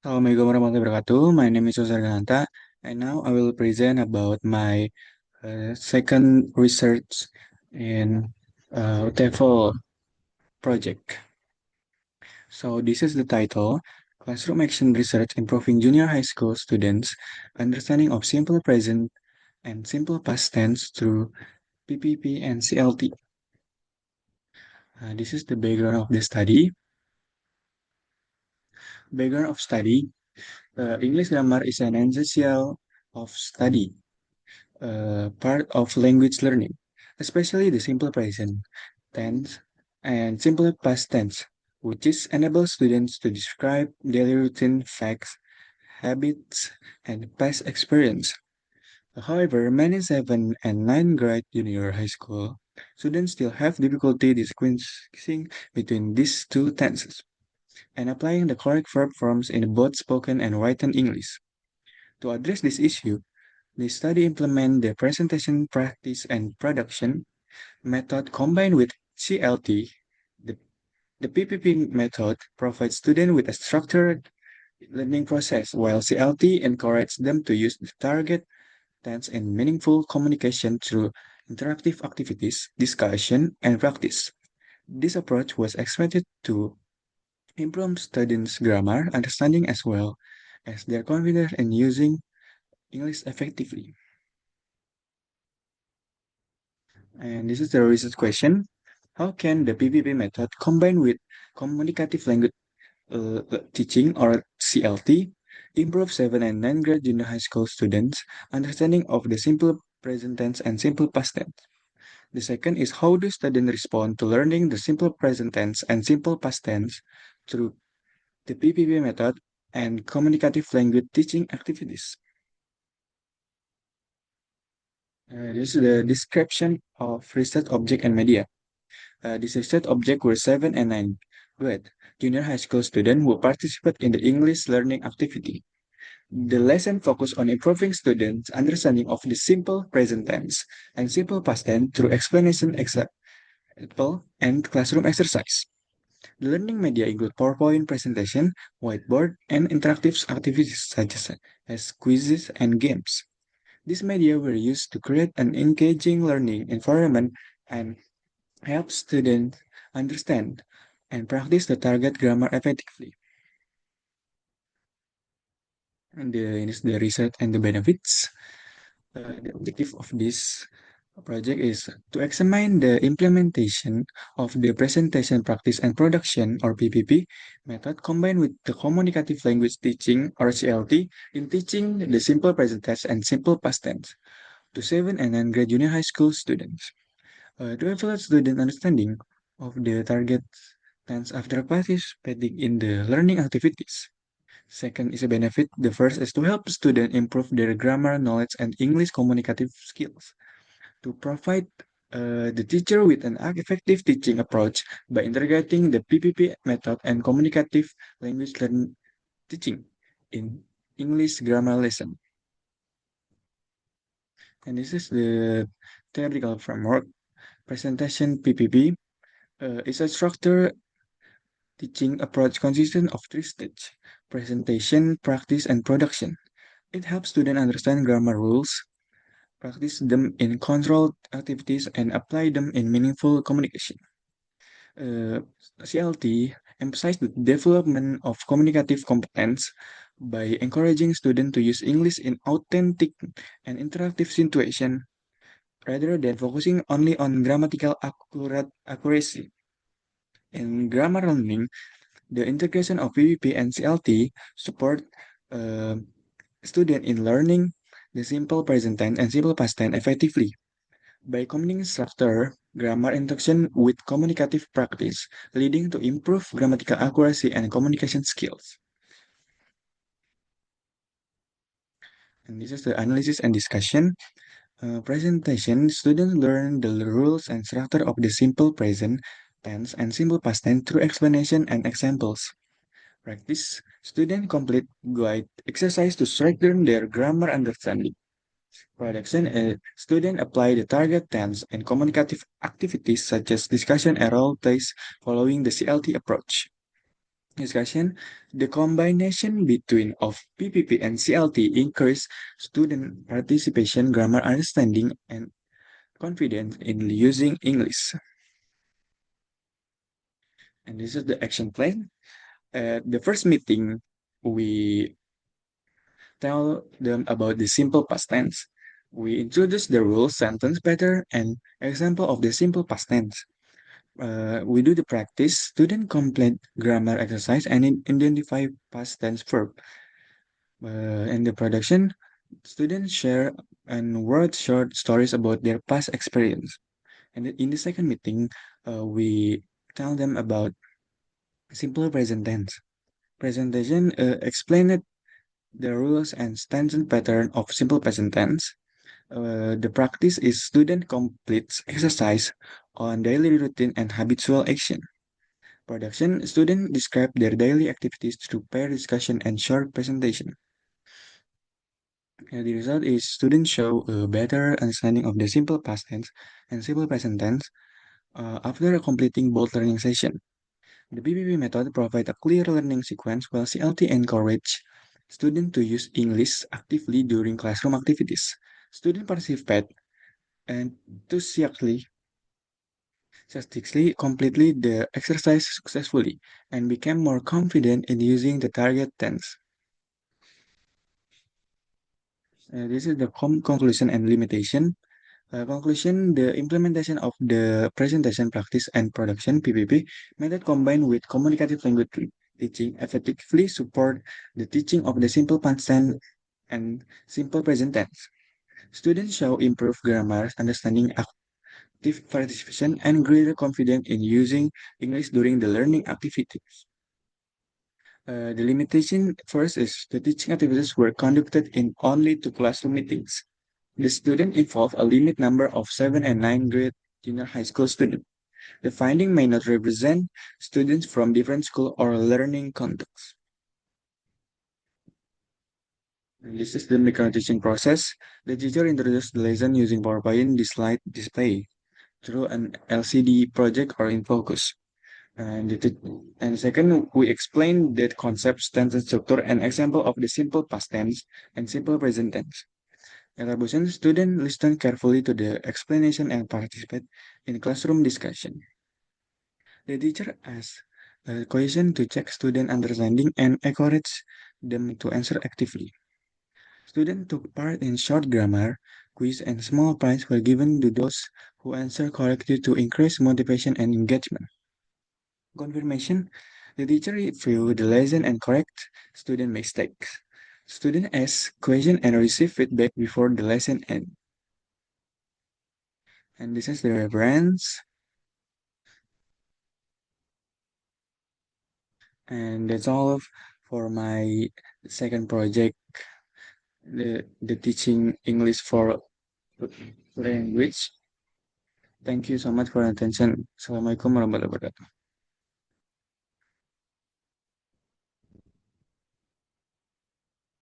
Assalamualaikum warahmatullahi wabarakatuh. My name is Jose Gananta, and now I will present about my second research in TEFL project. So this is the title: Classroom Action Research Improving Junior High School Students' Understanding of Simple Present and Simple Past Tense through PPP and CLT. This is the background of the study. Background of study: English grammar is an essential of study part of language learning, especially the simple present tense and simple past tense, which is enables students to describe daily routine facts, habits, and past experience. However, many 7 and 9 grade junior high school students still have difficulty distinguishing between these two tenses and applying the correct verb forms in both spoken and written English. To address this issue, the study implement the presentation practice and production method combined with CLT. The, the PPP method provides students with a structured learning process, while CLT encourages them to use the target tense in meaningful communication through interactive activities, discussion, and practice. This approach was expected to improve students' grammar understanding as well as their confidence in using English effectively. And this is the research question. How can the PPP method combined with communicative language teaching or CLT improve 7 and 9 grade junior high school students' understanding of the simple present tense and simple past tense? The second is how do students respond to learning the simple present tense and simple past tense through the PPP method and communicative language teaching activities? This is the description of research object and media. The research object were 7 and 9 grade junior high school students who participate in the English learning activity. The lesson focused on improving students' understanding of the simple present tense and simple past tense through explanation, example, and classroom exercise. The learning media include PowerPoint presentation, whiteboard, and interactive activities such as quizzes and games. These media were used to create an engaging learning environment and help students understand and practice the target grammar effectively. And is the research and the benefits. The objective of this project is to examine the implementation of the presentation practice and production or PPP method combined with the communicative language teaching or CLT in teaching the simple present tense and simple past tense to 7 and 9 grade junior high school students. To evaluate student understanding of the target tense after participating in the learning activities. Second is a benefit. The first is to help students improve their grammar knowledge and English communicative skills. To provide the teacher with an effective teaching approach by integrating the PPP method and communicative language learning teaching in English grammar lesson. And this is the theoretical framework. Presentation PPP is a structured teaching approach consisting of three stages: presentation, practice, and production. It helps students understand grammar rules, practice them in controlled activities, and apply them in meaningful communication. Uh, CLT emphasizes the development of communicative competence by encouraging students to use English in authentic and interactive situations rather than focusing only on grammatical accuracy. In grammar learning, the integration of PPP and CLT support uh, students in learning the simple present tense and simple past tense effectively by combining structure, grammar instruction with communicative practice, leading to improved grammatical accuracy and communication skills. And this is the analysis and discussion. Presentation, students learn the rules and structure of the simple present tense and simple past tense through explanation and examples. Practice, students complete guide exercise to strengthen their grammar understanding. Production, students apply the target tense and communicative activities such as discussion and role plays following the CLT approach. discussion. The combination between of PPP and CLT increase student participation, grammar understanding, and confidence in using English. And this is the action plan. At the first meeting, we tell them about the simple past tense. We introduce the rule, sentence pattern, and example of the simple past tense. We do the practice, student complete grammar exercise and identify past tense verb. In the production, students share and write short stories about their past experience. And in the second meeting, we tell them about simple present tense. Presentation explained the rules and sentence pattern of simple present tense. The practice is student completes exercise on daily routine and habitual action. Production, students describe their daily activities through pair discussion and short presentation. The result is students show a better understanding of the simple past tense and simple present tense after completing both learning sessions. The BBB method provides a clear learning sequence while CLT encourages students to use English actively during classroom activities. Students participate enthusiastically completely the exercise successfully and became more confident in using the target tense. This is the conclusion and limitation. Conclusion, the implementation of the presentation practice and production PPP method combined with communicative language teaching effectively support the teaching of the simple past tense and simple present tense. Students show improved grammar, understanding, active participation, and greater confidence in using English during the learning activities. The limitation first is the teaching activities were conducted in only two classroom meetings. The student involved a limit number of 7 and 9 grade junior high school students. The finding may not represent students from different school or learning contexts. And this is the mechanical teaching process. The teacher introduced the lesson using PowerPoint slide display through an LCD project or in focus. And second, we explain that concept, sentence structure, and example of the simple past tense and simple present tense. Elaboration, students listen carefully to the explanation and participate in classroom discussion. The teacher asks a question to check student understanding and encourage them to answer actively. Students took part in short grammar, quiz, and small prize were given to those who answer correctly to increase motivation and engagement. Confirmation, the teacher review the lesson and correct student mistakes. Student ask question and receive feedback before the lesson end. And this is the reference. And that's all for my second project, the teaching English for language. Thank you so much for your attention. Assalamualaikum warahmatullahi wabarakatuh.